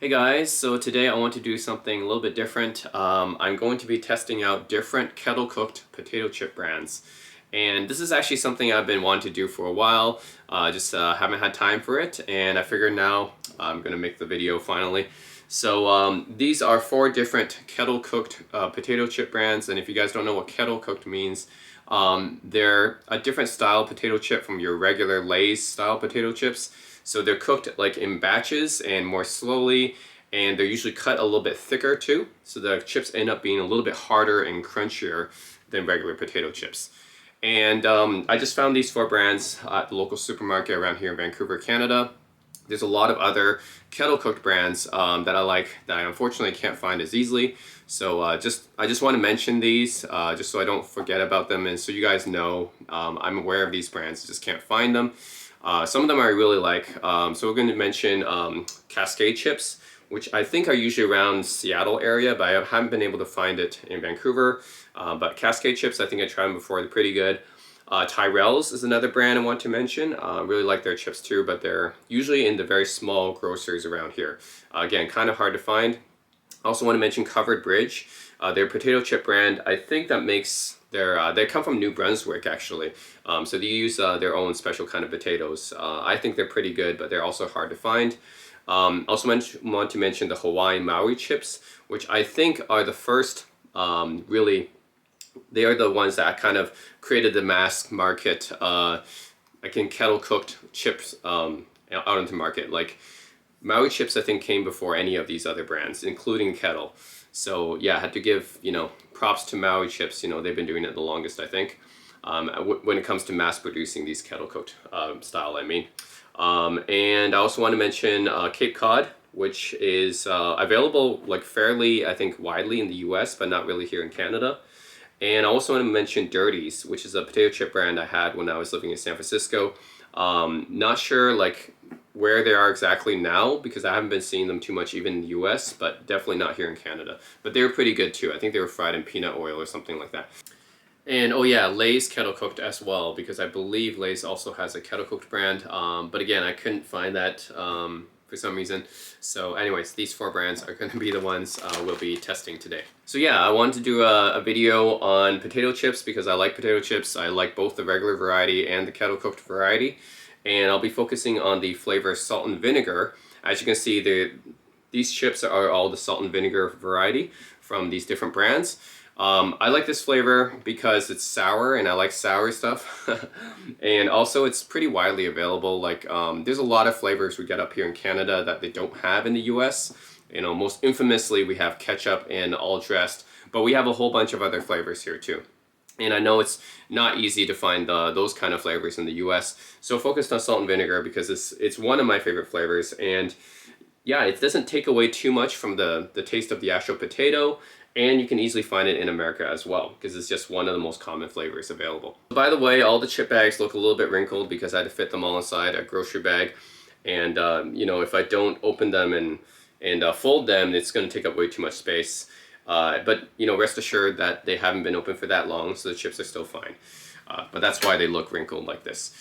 Hey guys, so today I want to do something a little bit different. I'm going to be testing out different kettle cooked potato chip brands. And this is actually something I've been wanting to do for a while, just haven't had time for it, and I figured now I'm going to make the video finally. So these are 4 different kettle cooked potato chip brands, and if you guys don't know what kettle cooked means, they're a different style potato chip from your regular Lay's style potato chips. So they're cooked like in batches and more slowly, and they're usually cut a little bit thicker too. So the chips end up being a little bit harder and crunchier than regular potato chips. And I just found these 4 brands at the local supermarket around here in Vancouver, Canada. There's a lot of other kettle cooked brands that I like that I unfortunately can't find as easily. So I just want to mention these just so I don't forget about them, and so you guys know I'm aware of these brands, just can't find them. Some of them I really like. So we're going to mention Cascade chips, which I think are usually around Seattle area, but I haven't been able to find it in Vancouver. But Cascade chips, I think I tried them before, they're pretty good. Tyrell's is another brand I want to mention. Really like their chips too, but they're usually in the very small groceries around here. Again, kind of hard to find. I also want to mention Covered Bridge. Their potato chip brand, I think that makes their, they come from New Brunswick actually. So they use their own special kind of potatoes. I think they're pretty good, but they're also hard to find. Also want to mention the Hawaiian Maui chips, which I think are the first really, they are the ones that kind of created the mass market, like in kettle cooked chips out into market. Like Maui chips I think came before any of these other brands, including Kettle. So yeah, I had to give, props to Maui chips. They've been doing it the longest, I think, when it comes to mass producing these kettle cooked style, I mean. And I also want to mention Cape Cod, which is available like fairly, I think, widely in the US, but not really here in Canada. And I also want to mention Dirties, which is a potato chip brand I had when I was living in San Francisco. Not sure like where they are exactly now because I haven't been seeing them too much even in the US, but definitely not here in Canada. But they were pretty good too. I think they were fried in peanut oil or something like that. And oh yeah, Lay's kettle cooked as well, because I believe Lay's also has a kettle cooked brand. But again, I couldn't find that for some reason. So anyways, these 4 brands are going to be the ones we'll be testing today. So yeah, I wanted to do a video on potato chips because I like potato chips. I like both the regular variety and the kettle cooked variety. And I'll be focusing on the flavor salt and vinegar. As you can see, these chips are all the salt and vinegar variety from these different brands. I like this flavor because it's sour and I like sour stuff. And also it's pretty widely available. Like there's a lot of flavors we get up here in Canada that they don't have in the US. Most infamously we have ketchup and all dressed, but we have a whole bunch of other flavors here too. And I know it's not easy to find those kind of flavors in the US. So focused on salt and vinegar because it's one of my favorite flavors. And yeah, it doesn't take away too much from the taste of the actual potato. And you can easily find it in America as well because it's just one of the most common flavors available. By the way, all the chip bags look a little bit wrinkled because I had to fit them all inside a grocery bag. And if I don't open them and fold them, it's going to take up way too much space. But rest assured that they haven't been open for that long, so the chips are still fine. But that's why they look wrinkled like this.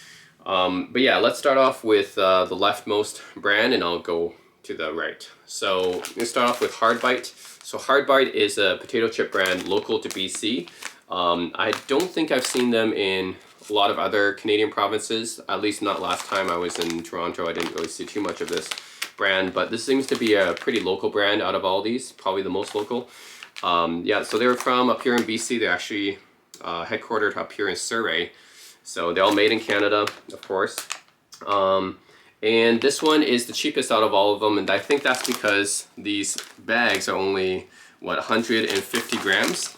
But yeah, let's start off with the leftmost brand, and I'll go to the right. So I'm going to start off with Hardbite. So Hardbite is a potato chip brand local to BC. I don't think I've seen them in a lot of other Canadian provinces, at least not last time I was in Toronto. I didn't really see too much of this brand, but this seems to be a pretty local brand out of all these, probably the most local. Yeah, so they're from up here in BC. They're actually headquartered up here in Surrey. So they're all made in Canada, of course. And this one is the cheapest out of all of them, and I think that's because these bags are only, what, 150 grams?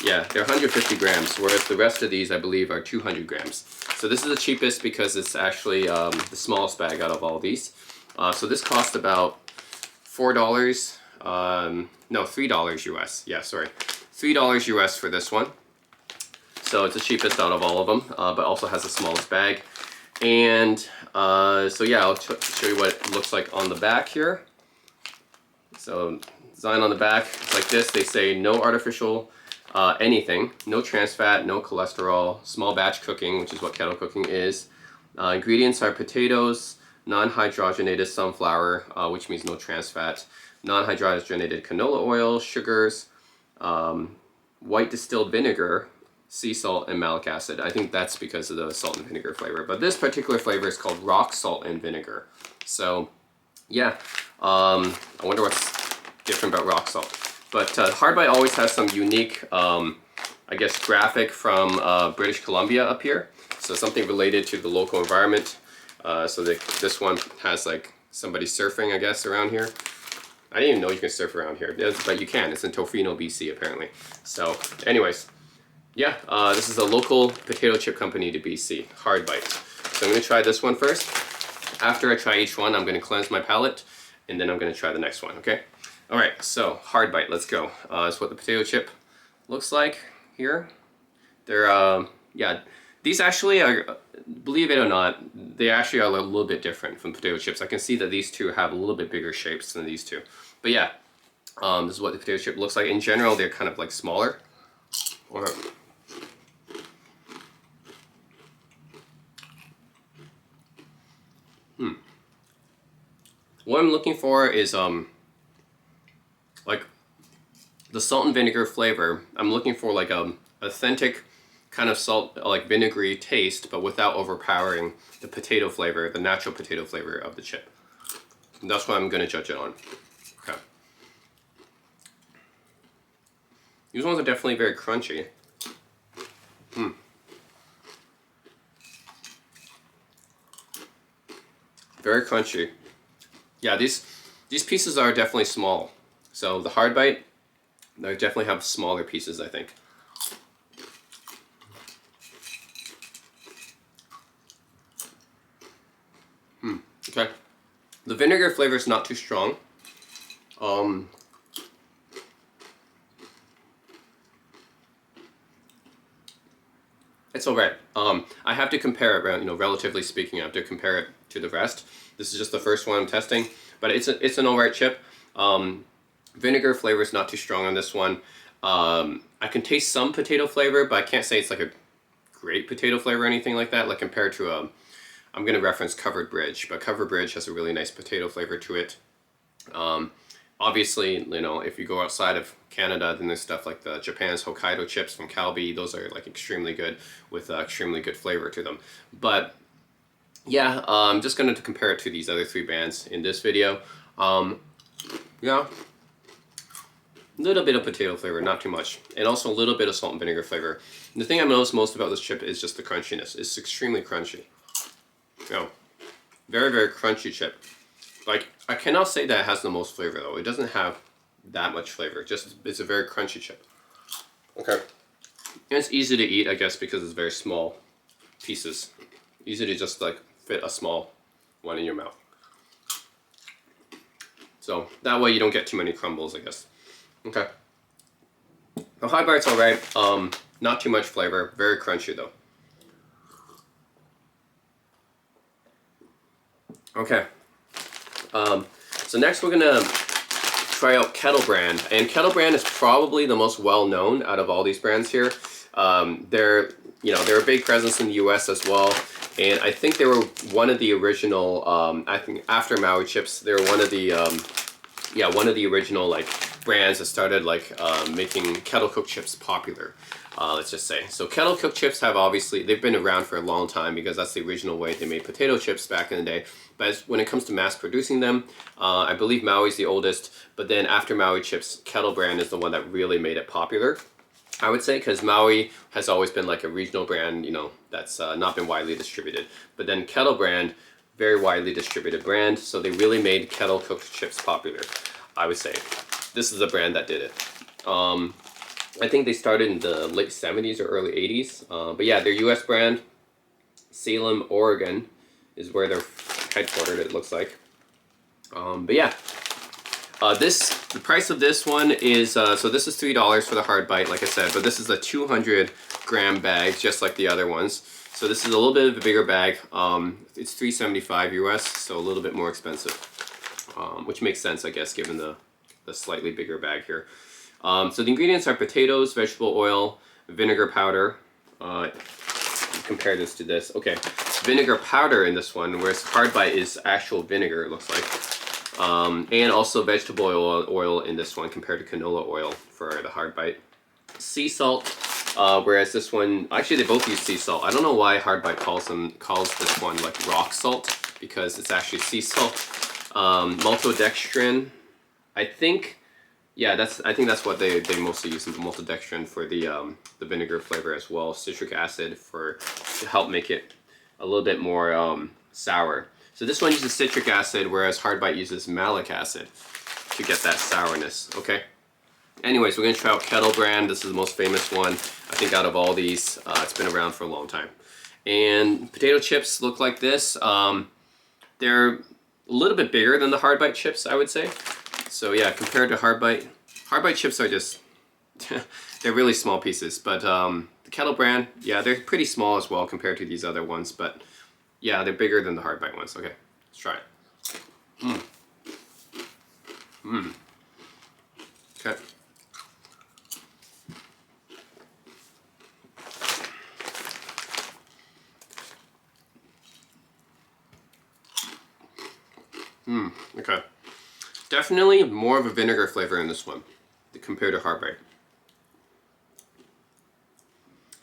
Yeah, they're 150 grams, whereas the rest of these, I believe, are 200 grams. So this is the cheapest because it's actually the smallest bag out of all these. So this cost about $4, no, $3 US. Yeah, sorry. $3 US for this one. So it's the cheapest out of all of them, but also has the smallest bag. And so yeah, I'll show you what it looks like on the back here. So design on the back is like this. They say no artificial anything, no trans fat, no cholesterol, small batch cooking, which is what kettle cooking is. Ingredients are potatoes, non-hydrogenated sunflower, which means no trans fat, non-hydrogenated canola oil, sugars, white distilled vinegar, sea salt, and malic acid. I think that's because of the salt and vinegar flavor. But this particular flavor is called rock salt and vinegar. So yeah, I wonder what's different about rock salt. But Hardbite always has some unique, I guess, graphic from British Columbia up here. So something related to the local environment. So this one has like somebody surfing, I guess, around here. I didn't even know you can surf around here, but you can. It's in Tofino, BC, apparently. So anyways, yeah, this is a local potato chip company to BC, Hardbite. So I'm going to try this one first. After I try each one, I'm going to cleanse my palate, and then I'm going to try the next one, okay? All right, so Hardbite, let's go. That's what the potato chip looks like here. They're, yeah, these actually are, believe it or not, they actually are a little bit different from potato chips. I can see that these two have a little bit bigger shapes than these two. But yeah, this is what the potato chip looks like. In general, they're kind of like smaller. Or, what I'm looking for is like the salt and vinegar flavor. I'm looking for like a authentic kind of salt, like vinegary taste, but without overpowering the potato flavor, the natural potato flavor of the chip. And that's what I'm going to judge it on. Okay. These ones are definitely very crunchy. Very crunchy. Yeah, these pieces are definitely small. So the Hardbite, they definitely have smaller pieces, I think. Okay. The vinegar flavor is not too strong. It's alright. I have to compare it, relatively speaking, I have to compare it to the rest. This is just the first one I'm testing, but it's an alright chip. Vinegar flavor is not too strong on this one. I can taste some potato flavor, but I can't say it's like a great potato flavor or anything like that. Like compared to I'm going to reference Covered Bridge, but Covered Bridge has a really nice potato flavor to it. Obviously, if you go outside of Canada, then there's stuff like the Japan's Hokkaido chips from Calbee. Those are like extremely good with extremely good flavor to them. But yeah, I'm just going to compare it to these other three brands in this video. Yeah, a little bit of potato flavor, not too much, and also a little bit of salt and vinegar flavor. And the thing I notice most about this chip is just the crunchiness. It's extremely crunchy. Very, very crunchy chip. Like, I cannot say that it has the most flavor though. It doesn't have that much flavor. It's a very crunchy chip. Okay. And it's easy to eat, I guess, because it's very small pieces. Easy to just like fit a small one in your mouth. So that way you don't get too many crumbles, I guess. Okay. The Hardbite's alright. Not too much flavor. Very crunchy though. Okay. So next we're gonna try out Kettle brand, and Kettle brand is probably the most well-known out of all these brands here. They're a big presence in the U.S. as well, and I think they were one of the original. I think after Maui chips, they were one of the original like brands that started like making kettle cooked chips popular. Let's just say. So kettle cooked chips they've been around for a long time because that's the original way they made potato chips back in the day. But when it comes to mass producing them, I believe Maui's the oldest, but then after Maui chips, Kettle brand is the one that really made it popular, I would say, because Maui has always been like a regional brand, that's not been widely distributed. But then Kettle brand, very widely distributed brand, so they really made kettle cooked chips popular, I would say. This is a brand that did it. I think they started in the late 70s or early 80s. But yeah, they're US brand. Salem, Oregon is where they're headquartered, it looks like. But yeah, the price of this one is, so this is $3 for the Hardbite, like I said, but this is a 200-gram bag, just like the other ones. So this is a little bit of a bigger bag. It's $3.75 US, so a little bit more expensive, which makes sense, I guess, given the slightly bigger bag here. So the ingredients are potatoes, vegetable oil, vinegar powder. Compare this to this. Okay, vinegar powder in this one, whereas Hardbite is actual vinegar, it looks like. And also vegetable oil in this one compared to canola oil for the Hardbite. Sea salt, whereas this one, actually they both use sea salt. I don't know why Hardbite calls this one like rock salt, because it's actually sea salt. Maltodextrin, I think that's what they mostly use, maltodextrin for the vinegar flavor as well. Citric acid to help make it a little bit more sour. So this one uses citric acid, whereas Hardbite uses malic acid to get that sourness. Okay. Anyways, we're gonna try out Kettle brand. This is the most famous one, I think, out of all these. It's been around for a long time. And potato chips look like this. They're a little bit bigger than the Hardbite chips, I would say. So yeah, compared to Hardbite chips are just, they're really small pieces. But the Kettle brand, yeah, they're pretty small as well compared to these other ones. But yeah, they're bigger than the Hardbite ones. Okay, let's try it. Okay. Okay. Definitely more of a vinegar flavor in this one compared to Hardbite.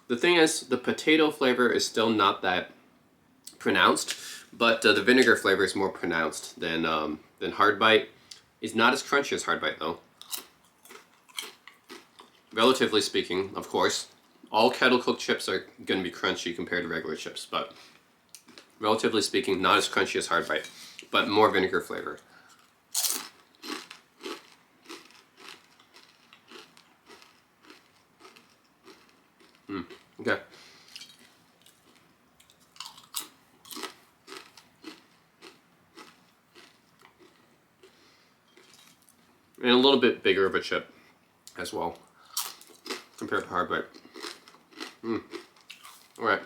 The thing is, the potato flavor is still not pronounced, but the vinegar flavor is more pronounced than Hardbite. It's not as crunchy as Hardbite though. Relatively speaking, of course, all kettle cooked chips are going to be crunchy compared to regular chips, but relatively speaking, not as crunchy as Hardbite, but more vinegar flavor. Okay. And a little bit bigger of a chip as well compared to Hardbite. All right.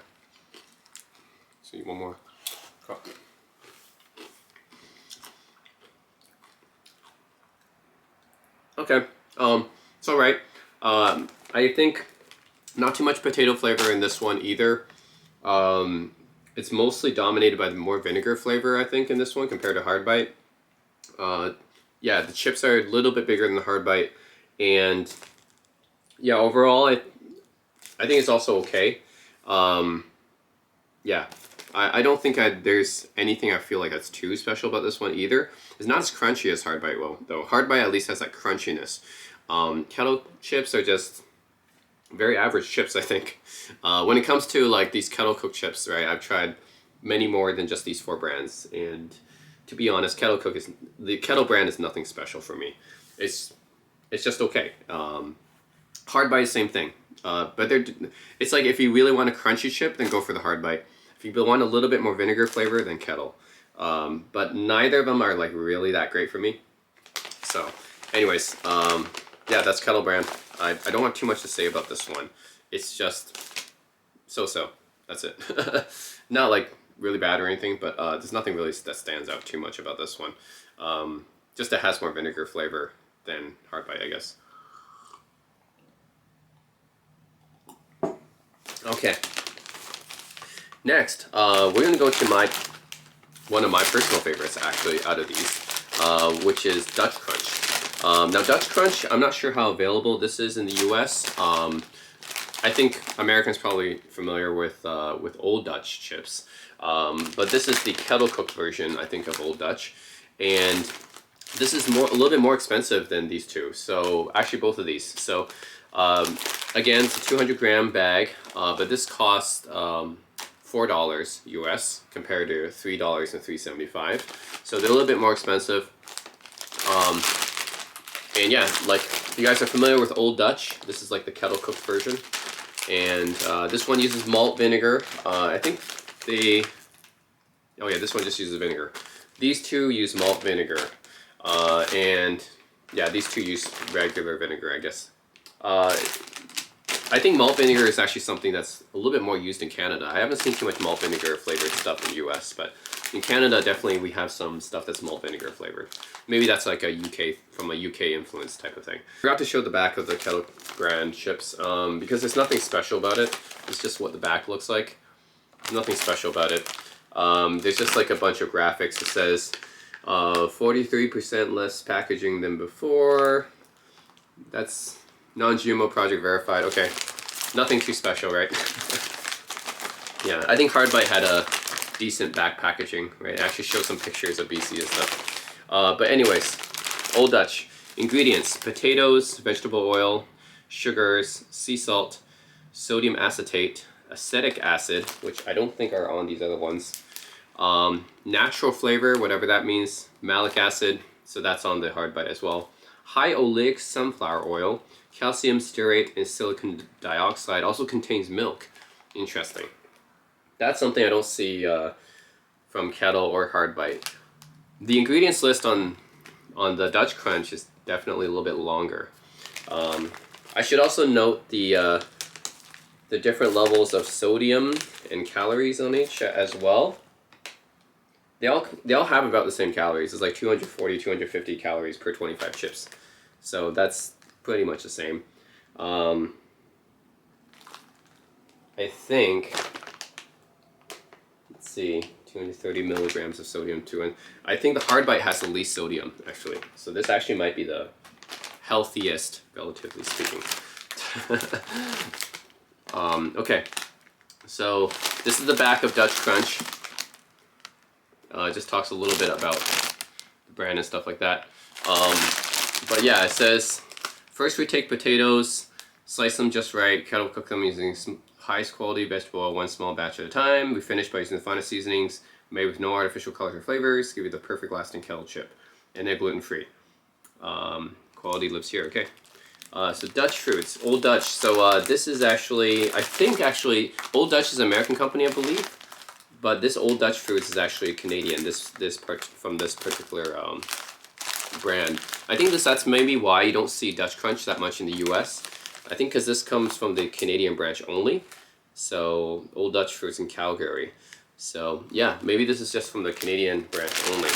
See, one more. Okay. It's all right. I think not too much potato flavor in this one either. It's mostly dominated by the more vinegar flavor, I think, in this one compared to Hardbite. Yeah, the chips are a little bit bigger than the Hardbite, and yeah, overall, I think it's also okay. Yeah, I don't think there's anything I feel like that's too special about this one either. It's not as crunchy as Hardbite, though. Hardbite at least has that crunchiness. Kettle chips are just very average chips, I think. When it comes to like these kettle cooked chips, right, I've tried many more than just these 4 brands, and to be honest, the Kettle brand is nothing special for me. It's just okay. Hardbite, same thing. But it's like if you really want a crunchy chip, then go for the Hardbite. If you want a little bit more vinegar flavor, then Kettle. But neither of them are like really that great for me. So, anyways, yeah, that's Kettle brand. I don't have too much to say about this one. It's just so-so. That's it. Not like really bad or anything, but there's nothing really that stands out too much about this one. Just it has more vinegar flavor than Hardbite, I guess. Okay. Next, we're gonna go to one of my personal favorites actually out of these, which is Dutch Crunch. Now Dutch Crunch, I'm not sure how available this is in the US. I think Americans probably familiar with Old Dutch chips, but this is the kettle cooked version, I think, of Old Dutch, and this is a little bit more expensive than these two. So actually both of these. So again, it's a 200-gram bag, but this costs $4 US compared to $3 and $3.75. So they're a little bit more expensive. And yeah, like if you guys are familiar with Old Dutch, this is like the kettle cooked version. And this one uses malt vinegar. I think oh yeah, this one just uses vinegar. These two use malt vinegar. And yeah, these two use regular vinegar, I guess. I think malt vinegar is actually something that's a little bit more used in Canada. I haven't seen too much malt vinegar flavored stuff in the US, but in Canada, definitely we have some stuff that's malt vinegar flavored. Maybe that's like from a UK influence type of thing. I forgot to show the back of the Kettle brand chips because there's nothing special about it. It's just what the back looks like. Nothing special about it. There's just like a bunch of graphics. It says 43% less packaging than before. That's non-GMO project verified. Okay, nothing too special, right? Yeah, I think Hardbite had a decent back packaging, right? It actually shows some pictures of BC and stuff. But anyways, Old Dutch. Ingredients: potatoes, vegetable oil, sugars, sea salt, sodium acetate, acetic acid, which I don't think are on these other ones, natural flavor, whatever that means, malic acid, so that's on the Hardbite as well, high oleic sunflower oil, calcium stearate, and silicon dioxide. Also contains milk. Interesting. That's something I don't see from Kettle or Hardbite. The ingredients list on the Dutch Crunch is definitely a little bit longer. I should also note the different levels of sodium and calories on each as well. They all have about the same calories. It's like 240, 250 calories per 25 chips. So that's pretty much the same. I think, let's see, 230 milligrams of sodium too. And I think the Hardbite has the least sodium, actually. So this actually might be the healthiest, relatively speaking. Okay, so this is the back of Dutch Crunch. It just talks a little bit about the brand and stuff like that. But yeah, it says, first we take potatoes, slice them just right, kettle cook them using highest quality vegetable oil, one small batch at a time. We finish by using the finest seasonings, made with no artificial colors or flavors, give you the perfect lasting kettle chip. And they're gluten-free. Quality lives here, okay. So Dutch Fruits, Old Dutch. So this is actually, I think actually, Old Dutch is an American company, I believe. But this Old Dutch Fruits is actually Canadian, from this particular brand. I think that's maybe why you don't see Dutch Crunch that much in the US. I think because this comes from the Canadian branch only. So Old Dutch Fruits in Calgary. So yeah, maybe this is just from the Canadian branch only,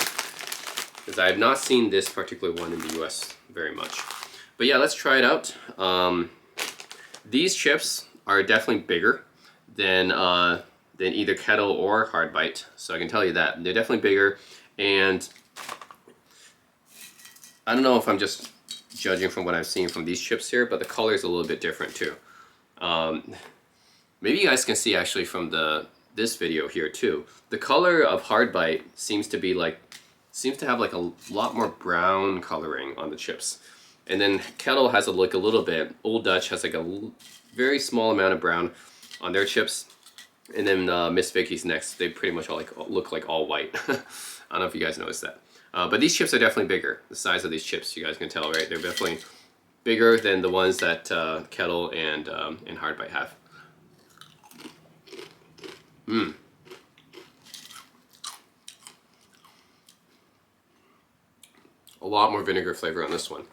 because I have not seen this particular one in the US very much. But yeah, let's try it out. These chips are definitely bigger than either Kettle or Hardbite, so I can tell you that. They're definitely bigger, and I don't know if I'm just judging from what I've seen from these chips here, but the color is a little bit different too. Maybe you guys can see actually from this video here too. The color of Hardbite seems to have like a lot more brown coloring on the chips. And then Kettle has a little bit. Old Dutch has like a very small amount of brown on their chips. And then Miss Vickies next, they pretty much all look like all white. I don't know if you guys noticed that. But these chips are definitely bigger. The size of these chips, you guys can tell, right? They're definitely bigger than the ones that Kettle and Hardbite have. A lot more vinegar flavor on this one.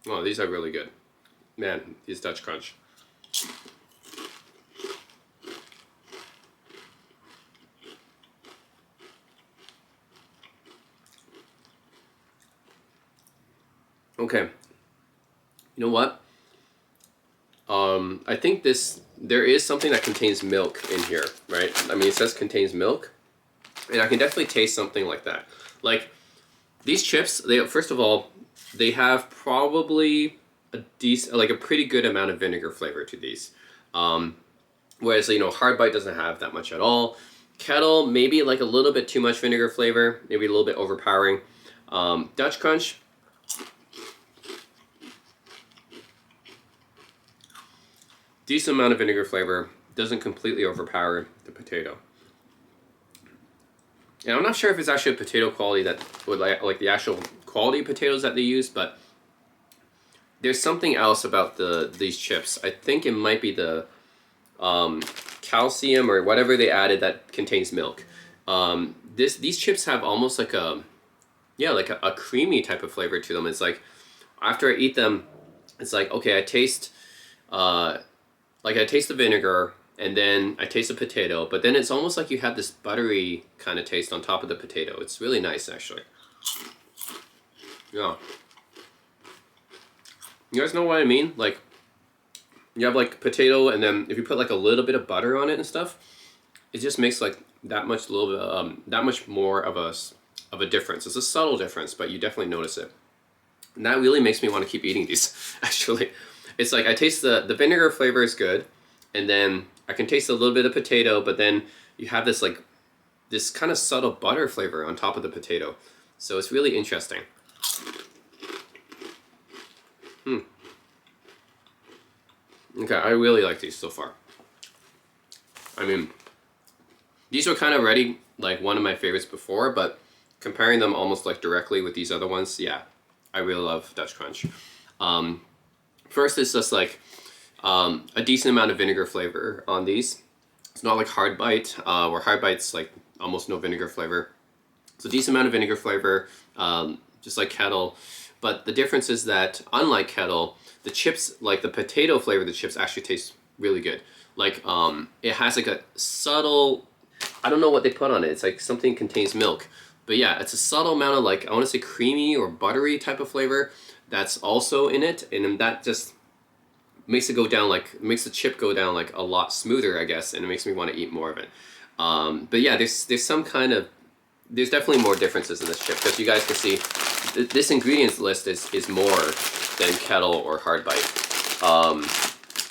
Oh, these are really good. Man, these Dutch Crunch. Okay. You know what? I think there is something that contains milk in here, right? I mean, it says contains milk, and I can definitely taste something like that. Like, these chips, first of all, they have probably a pretty good amount of vinegar flavor to these. Whereas, Hardbite doesn't have that much at all. Kettle, maybe like a little bit too much vinegar flavor, maybe a little bit overpowering. Dutch Crunch, decent amount of vinegar flavor, doesn't completely overpower the potato. And I'm not sure if it's actually a potato quality like the actual quality of potatoes that they use, but there's something else about these chips. I think it might be the calcium or whatever they added that contains milk. These chips have almost like yeah, like a creamy type of flavor to them. It's like after I eat them, it's like, okay, uh, I taste the vinegar and then I taste the potato, but then it's almost like you have this buttery kind of taste on top of the potato. It's really nice, actually. Yeah. You guys know what I mean? Like, you have like potato, and then if you put like a little bit of butter on it and stuff, it just makes like that much little bit, that much more of a difference. It's a subtle difference, but you definitely notice it. And that really makes me want to keep eating these. Actually, it's like I taste the vinegar flavor is good, and then I can taste a little bit of potato, but then you have this like this kind of subtle butter flavor on top of the potato. So it's really interesting. Okay, I really like these so far. I mean, these were kind of already like one of my favorites before, but comparing them almost like directly with these other ones, yeah, I really love Dutch Crunch. First, it's just like a decent amount of vinegar flavor on these. It's not like Hardbite, where Hardbite's like almost no vinegar flavor. It's a decent amount of vinegar flavor, just like Kettle. But the difference is that, unlike Kettle, the chips, like the potato flavor of the chips, actually taste really good. Like, it has like a subtle, I don't know what they put on it. It's like something contains milk. But yeah, it's a subtle amount of like, I want to say creamy or buttery type of flavor that's also in it. And then that just makes it go down like, makes the chip go down like a lot smoother, I guess. And it makes me want to eat more of it. But yeah, there's some kind of, there's definitely more differences in this chip, because you guys can see this ingredients list is more than Kettle or Hardbite.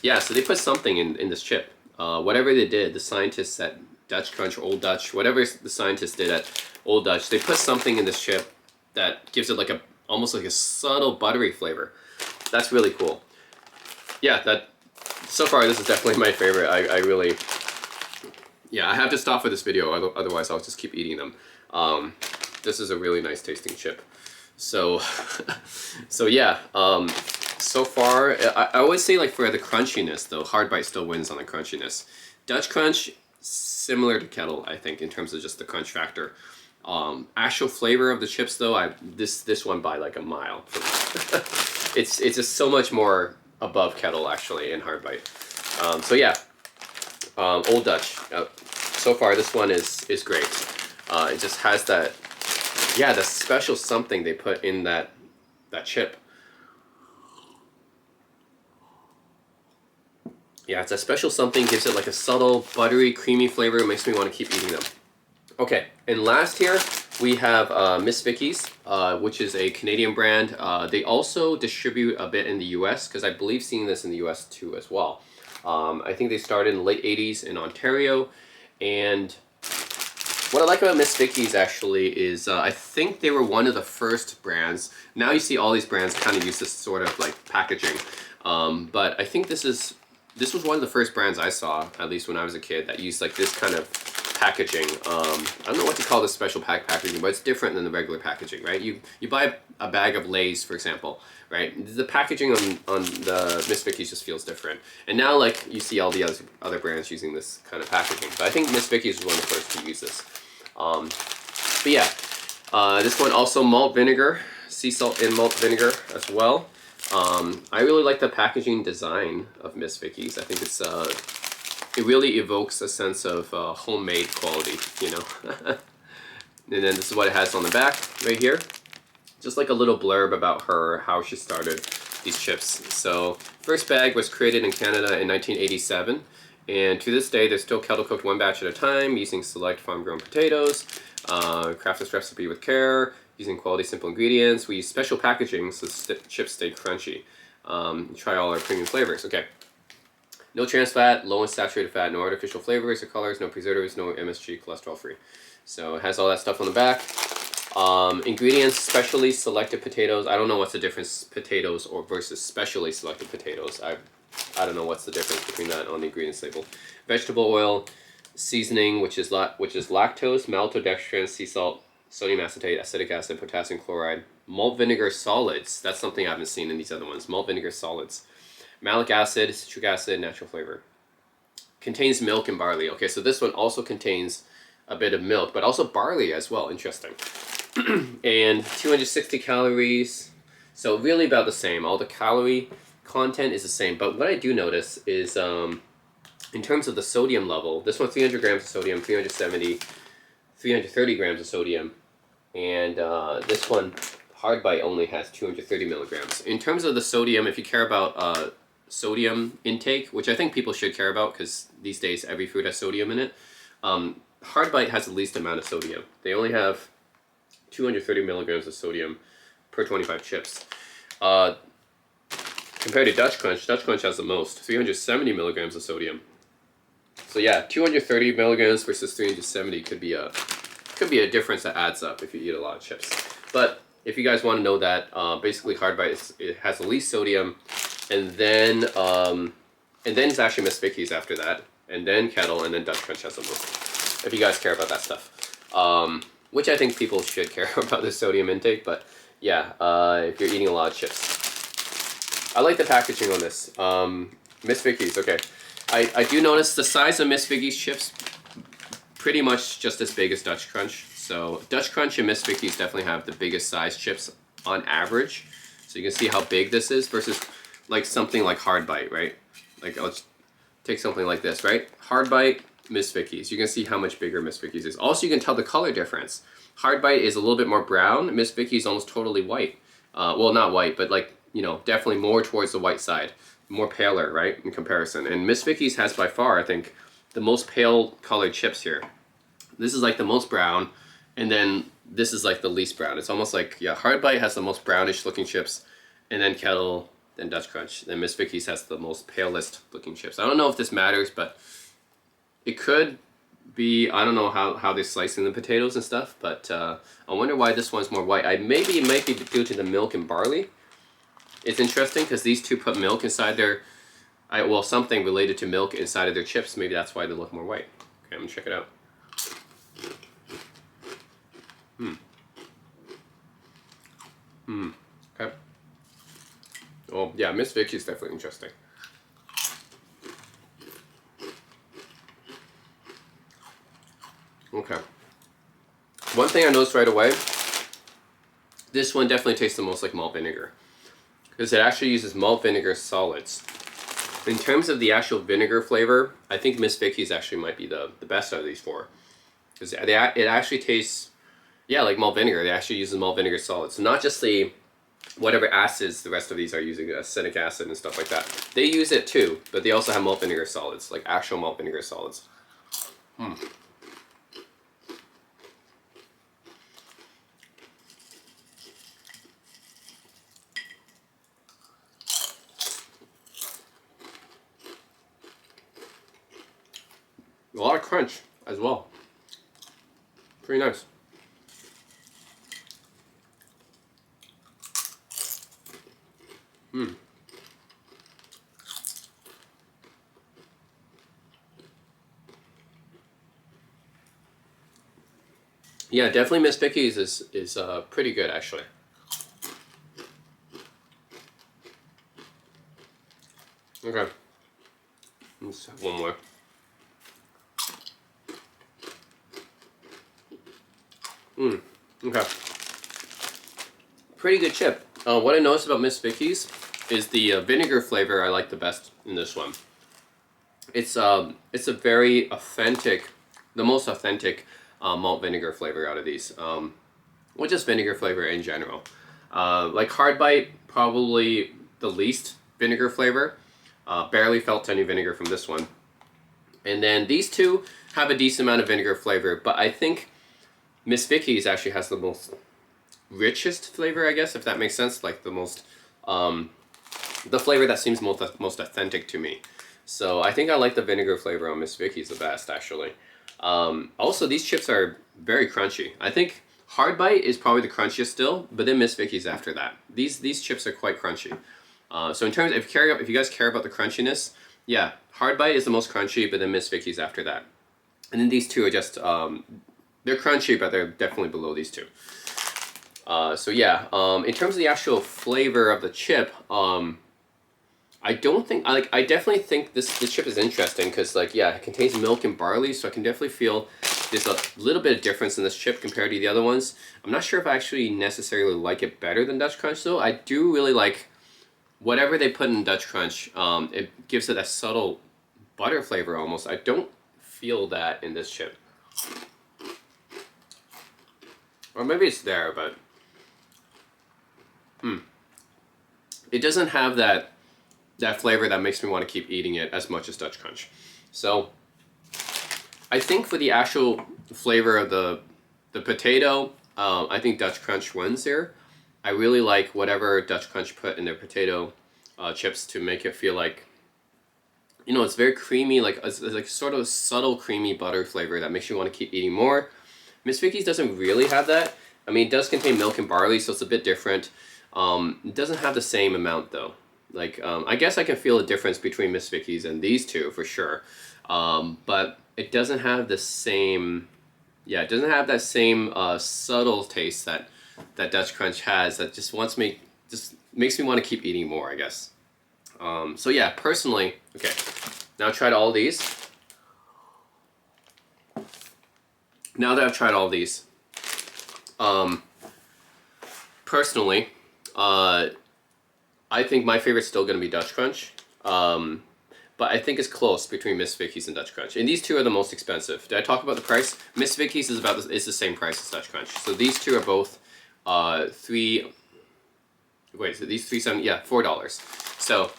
Yeah, so they put something in this chip. Whatever they did, the scientists at Dutch Crunch, Old Dutch, whatever the scientists did at Old Dutch, they put something in this chip that gives it like a almost like a subtle buttery flavor. That's really cool. Yeah, that so far this is definitely my favorite. I really, yeah, I have to stop for this video, otherwise I'll just keep eating them. This is a really nice tasting chip. So, so yeah, so far, I always say like for the crunchiness though, Hardbite still wins on the crunchiness. Dutch Crunch, similar to Kettle, I think, in terms of just the crunch factor. Actual flavor of the chips though, this one by like a mile. It's just so much more above Kettle actually in Hardbite. So yeah, Old Dutch. So far this one is great. It just has that, yeah, the special something they put in that chip. Yeah, it's a special something, gives it like a subtle, buttery, creamy flavor. It makes me want to keep eating them. Okay, and last here we have Miss Vickies, which is a Canadian brand. They also distribute a bit in the US, because I believe seeing this in the US too as well. I think they started in the late 80s in Ontario, and what I like about Miss Vickies actually is I think they were one of the first brands. Now you see all these brands kind of use this sort of like packaging, but I think this was one of the first brands I saw, at least when I was a kid, that used like this kind of packaging. I don't know what to call this special packaging, but it's different than the regular packaging, right? You buy a bag of Lay's, for example, right? The packaging on the Miss Vickies just feels different. And now like you see all the other brands using this kind of packaging, but I think Miss Vickies was one of the first to use this. But yeah, this one also malt vinegar, sea salt and malt vinegar as well. I really like the packaging design of Miss Vickies. I think it's it really evokes a sense of homemade quality, you know. And then this is what it has on the back right here. Just like a little blurb about her, how she started these chips. So first bag was created in Canada in 1987. And to this day, they're still kettle cooked one batch at a time using select farm-grown potatoes. Craft this recipe with care, using quality, simple ingredients. We use special packaging so the chips stay crunchy. Try all our premium flavors. Okay. No trans fat, low in saturated fat, no artificial flavors or colors, no preservatives, no MSG, cholesterol free. So it has all that stuff on the back. Ingredients, specially selected potatoes. I don't know what's the difference, potatoes or versus specially selected potatoes. I don't know what's the difference between that on the ingredients label. Vegetable oil, seasoning, which is lactose, maltodextrin, sea salt, sodium acetate, acetic acid, potassium chloride, malt vinegar solids. That's something I haven't seen in these other ones. Malt vinegar solids. Malic acid, citric acid, natural flavor. Contains milk and barley. Okay, so this one also contains a bit of milk, but also barley as well. Interesting. and 260 calories. So really about the same. All the calorie content is the same. But what I do notice is in terms of the sodium level, this one 300 grams of sodium, 370, 330 grams of sodium, and this one Hardbite only has 230 milligrams. In terms of the sodium, if you care about sodium intake, which I think people should care about because these days every food has sodium in it, Hardbite has the least amount of sodium. They only have 230 milligrams of sodium per 25 chips. Compared to Dutch Crunch has the most, 370 milligrams of sodium. So yeah, 230 milligrams versus 370 could be a difference that adds up if you eat a lot of chips. But if you guys want to know that, basically Hardbite it has the least sodium, and then it's actually Miss Vickies after that, and then Kettle, and then Dutch Crunch has the most. If you guys care about that stuff, which I think people should care about the sodium intake. But yeah, if you're eating a lot of chips, I like the packaging on this. Miss Vickies, okay. I do notice the size of Miss Vickies chips pretty much just as big as Dutch Crunch. So Dutch Crunch and Miss Vickies definitely have the biggest size chips on average. So you can see how big this is versus like something like Hardbite, right? Like let's take something like this, right? Hardbite, Miss Vickies. You can see how much bigger Miss Vickies is. Also, you can tell the color difference. Hardbite is a little bit more brown. Miss Vickies is almost totally white. Well, not white, but like, you know, definitely more towards the white side. More paler, right, in comparison. And Miss Vickies has by far, I think, the most pale colored chips here. This is like the most brown, and then this is like the least brown. It's almost like, yeah, Hardbite has the most brownish looking chips, and then Kettle, then Dutch Crunch. Then Miss Vickies has the most palest looking chips. I don't know if this matters, but it could be, I don't know how they're slicing the potatoes and stuff, but I wonder why this one's more white. Maybe it might be due to the milk and barley. It's interesting because these two put milk inside their, well, something related to milk inside of their chips. Maybe that's why they look more white. Okay, I'm gonna check it out. Okay. Well, yeah, Miss Vickies is definitely interesting. Okay. One thing I noticed right away, this one definitely tastes the most like malt vinegar, because it actually uses malt vinegar solids. In terms of the actual vinegar flavor, I think Miss Vickies actually might be the best out of these four, because it actually tastes, yeah, like malt vinegar. They actually use the malt vinegar solids, so not just the whatever acids the rest of these are using, acetic acid and stuff like that. They use it too, but they also have malt vinegar solids, like actual malt vinegar solids. A lot of crunch as well. Pretty nice. Yeah, definitely Miss Vickies is pretty good actually. Okay. Let's have one more. Okay. Pretty good chip. What I noticed about Miss Vickies is the vinegar flavor I like the best in this one. It's a very authentic, the most authentic malt vinegar flavor out of these. Well, just vinegar flavor in general. Like Hardbite, probably the least vinegar flavor. Barely felt any vinegar from this one. And then these two have a decent amount of vinegar flavor, but I think Miss Vickies actually has the most richest flavor, I guess, if that makes sense. Like the most, the flavor that seems most authentic to me. So I think I like the vinegar flavor on Miss Vickies the best, actually. Also, these chips are very crunchy. I think Hardbite is probably the crunchiest still, but then Miss Vickies after that. These chips are quite crunchy. So in terms of, if you guys care about the crunchiness, yeah, Hardbite is the most crunchy, but then Miss Vickies after that. And then these two are just, they're crunchy, but they're definitely below these two. So yeah, in terms of the actual flavor of the chip, I I don't think I definitely think this chip is interesting because like yeah, it contains milk and barley, so I can definitely feel there's a little bit of difference in this chip compared to the other ones. I'm not sure if I actually necessarily like it better than Dutch Crunch though. I do really like whatever they put in Dutch Crunch. It gives it a subtle butter flavor almost. I don't feel that in this chip. Or maybe it's there, but it doesn't have that flavor that makes me want to keep eating it as much as Dutch Crunch. So I think for the actual flavor of the potato, I think Dutch Crunch wins here. I really like whatever Dutch Crunch put in their potato chips to make it feel like, you know, it's very creamy, like it's like sort of a subtle creamy butter flavor that makes you want to keep eating more. Miss Vicky's doesn't really have that. I mean, it does contain milk and barley, so it's a bit different. It doesn't have the same amount though. Like, I guess I can feel a difference between Miss Vicky's and these two for sure. But it doesn't have the same, yeah, it doesn't have that same subtle taste that Dutch Crunch has that just makes me want to keep eating more, I guess. So yeah, personally, okay, now I've tried all these. Now that I've tried all these, personally, I think my favorite's still going to be Dutch Crunch. But I think it's close between Miss Vicky's and Dutch Crunch. And these two are the most expensive. Did I talk about the price? Miss Vicky's is the same price as Dutch Crunch. So these two are both these $3.70, yeah, $4. So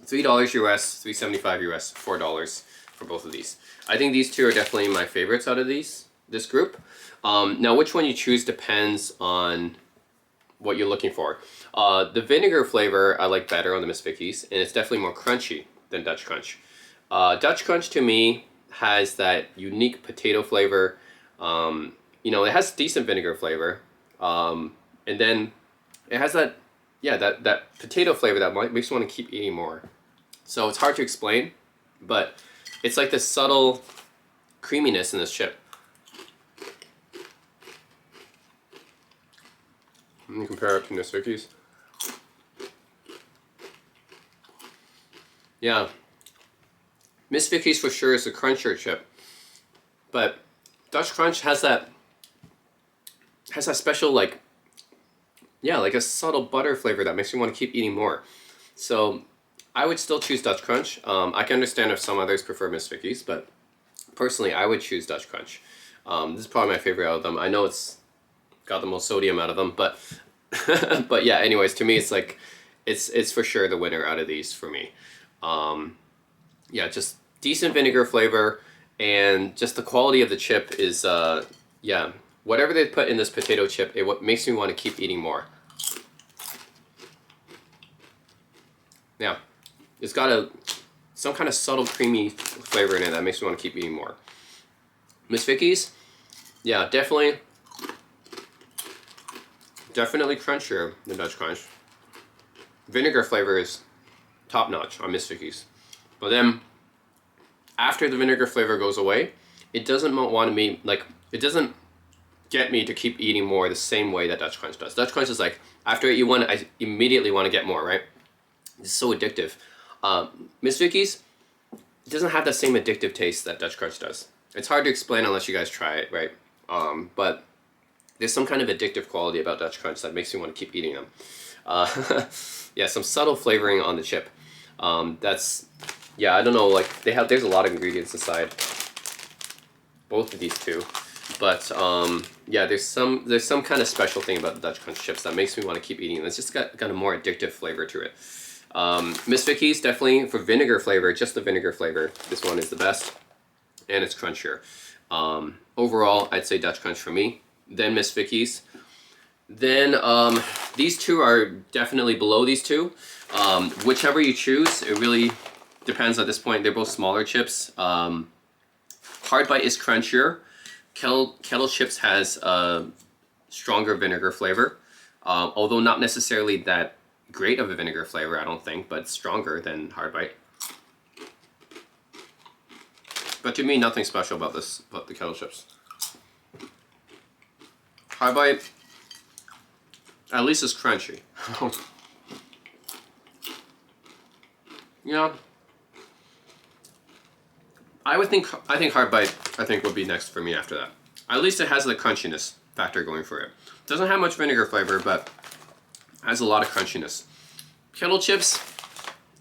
$3 US, $3.75 US, $4 for both of these. I think these two are definitely my favorites out of this group. Now which one you choose depends on what you're looking for. The vinegar flavor I like better on the Miss Vicky's, and it's definitely more crunchy than Dutch Crunch. Dutch Crunch to me has that unique potato flavor. You know, it has decent vinegar flavor, and then it has that, yeah, that potato flavor that makes you want to keep eating more. So it's hard to explain, but it's like this subtle creaminess in this chip. Let me compare it to Miss Vicky's. Yeah, Miss Vicky's for sure is a crunchier chip, but Dutch Crunch has that special, like, yeah, like a subtle butter flavor that makes you want to keep eating more. So I would still choose Dutch Crunch. I can understand if some others prefer Miss Vicky's, but personally I would choose Dutch Crunch. This is probably my favorite out of them. I know it's got the most sodium out of them, but but yeah, anyways, to me it's like it's for sure the winner out of these for me. Yeah, just decent vinegar flavor, and just the quality of the chip is yeah, whatever they put in this potato chip, what makes me want to keep eating more. Yeah, it's got some kind of subtle creamy flavor in it that makes me want to keep eating more. Miss Vicky's, yeah, definitely crunchier than Dutch Crunch. Vinegar flavor is top notch on Miss Vicky's, but then after the vinegar flavor goes away, it doesn't want to be like, it doesn't get me to keep eating more the same way that Dutch Crunch does. Dutch Crunch is like, after you want, I immediately want to get more, right? It's so addictive. Miss Vicky's doesn't have that same addictive taste that Dutch Crunch does. It's hard to explain unless you guys try it, right? But there's some kind of addictive quality about Dutch Crunch that makes you want to keep eating them. Yeah, some subtle flavoring on the chip. That's, yeah, I don't know, like there's a lot of ingredients inside both of these two, but yeah, there's some kind of special thing about the Dutch Crunch chips that makes me want to keep eating them. It's just got a more addictive flavor to it. Miss Vicky's, definitely for vinegar flavor, just the vinegar flavor, this one is the best, and it's crunchier. Overall, I'd say Dutch Crunch for me, then Miss Vicky's. Then these two are definitely below these two. Whichever you choose, it really depends at this point. They're both smaller chips. Hardbite is crunchier. Kettle chips has a stronger vinegar flavor, although not necessarily that great of a vinegar flavor, I don't think, but stronger than Hardbite. But to me, nothing special about the Kettle chips. Hardbite, at least it's crunchy. you know, I think Hardbite would be next for me after that. At least it has the crunchiness factor going for it. Doesn't have much vinegar flavor, but has a lot of crunchiness. Kettle chips,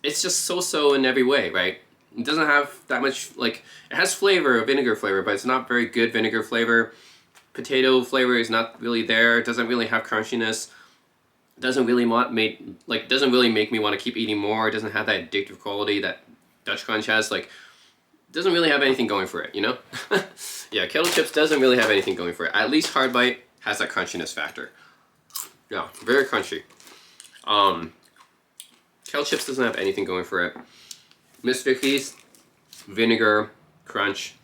it's just so-so in every way, right? It doesn't have that much, like, it has flavor, vinegar flavor, but it's not very good vinegar flavor. Potato flavor is not really there. It doesn't really have crunchiness. It doesn't really doesn't really make me want to keep eating more. It doesn't have that addictive quality that Dutch Crunch has. Like, it doesn't really have anything going for it, you know? Yeah, Kettle chips doesn't really have anything going for it. At least Hardbite has that crunchiness factor. Yeah, very crunchy. Kettle chips doesn't have anything going for it. Miss Vickies, vinegar, crunch,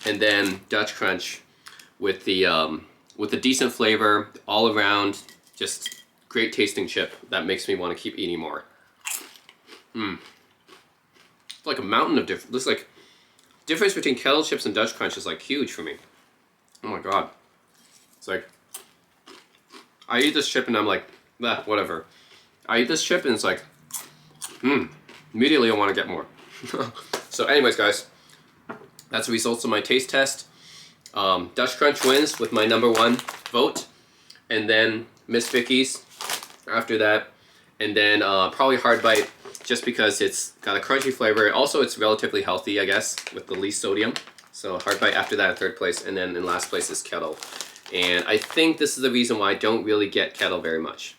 and then Dutch Crunch with the decent flavor all around, just great tasting chip that makes me want to keep eating more. It's like a mountain of difference. This like difference between Kettle chips and Dutch Crunch is like huge for me. Oh my god. It's like I eat this chip and I'm like, whatever. I eat this chip and it's like, immediately I want to get more. So anyways, guys, that's the results of my taste test. Dutch Crunch wins with my #1 vote, and then Miss Vickies after that, and then probably Hardbite, just because it's got a crunchy flavor. Also, it's relatively healthy, I guess, with the least sodium. So Hardbite after that in 3rd place, and then in last place is Kettle. And I think this is the reason why I don't really get Kettle very much.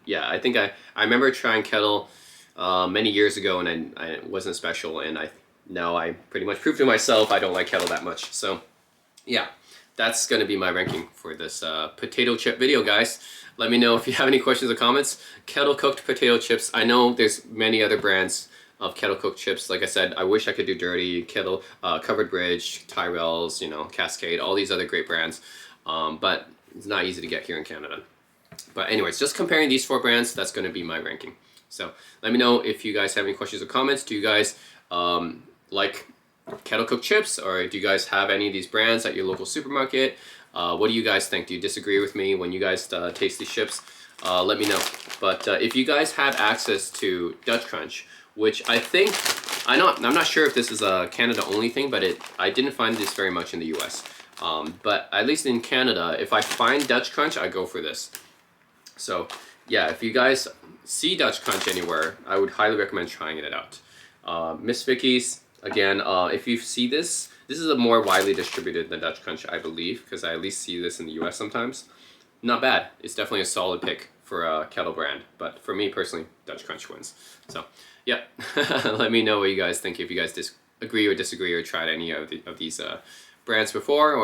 Yeah, I think I remember trying Kettle many years ago, and I wasn't special, and now I pretty much proved to myself I don't like Kettle that much. So yeah, that's going to be my ranking for this potato chip video, guys. Let me know if you have any questions or comments. Kettle cooked potato chips. I know there's many other brands of kettle cooked chips. Like I said, I wish I could do Dirty, Kettle, Covered Bridge, Tyrell's, you know, Cascade, all these other great brands. But it's not easy to get here in Canada. But anyways, just comparing these 4 brands, that's going to be my ranking. So let me know if you guys have any questions or comments. Do you guys like kettle cooked chips, or do you guys have any of these brands at your local supermarket? What do you guys think? Do you disagree with me when you guys taste these chips? Let me know. But if you guys have access to Dutch Crunch, which I'm not sure if this is a Canada only thing, but I didn't find this very much in the US. But at least in Canada, if I find Dutch Crunch, I go for this. So yeah, if you guys see Dutch Crunch anywhere, I would highly recommend trying it out. Miss Vickies, again, if you see this is a more widely distributed than Dutch Crunch, I believe, because I at least see this in the US sometimes. Not bad. It's definitely a solid pick for a Kettle brand, but for me personally, Dutch Crunch wins. So yeah, let me know what you guys think, if you guys agree or disagree or tried any of these brands before,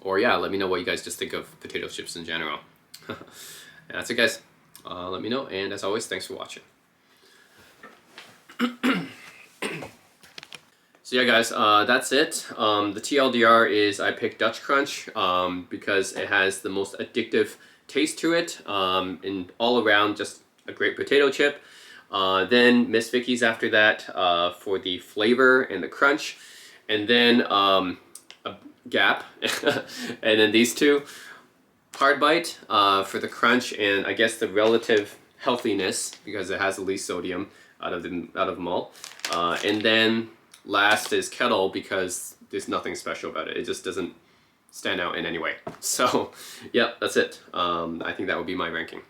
or yeah, let me know what you guys just think of potato chips in general. And that's it, guys. Let me know, and as always, thanks for watching. So yeah, guys, that's it. The TLDR is I picked Dutch Crunch because it has the most addictive taste to it, and all around just a great potato chip. Then Miss Vickies after that for the flavor and the crunch, and then a Gap, and then these two, Hardbite for the crunch and I guess the relative healthiness because it has the least sodium out of them all, and then last is Kettle because there's nothing special about it. It just doesn't stand out in any way. So, yeah, that's it. I think that would be my ranking.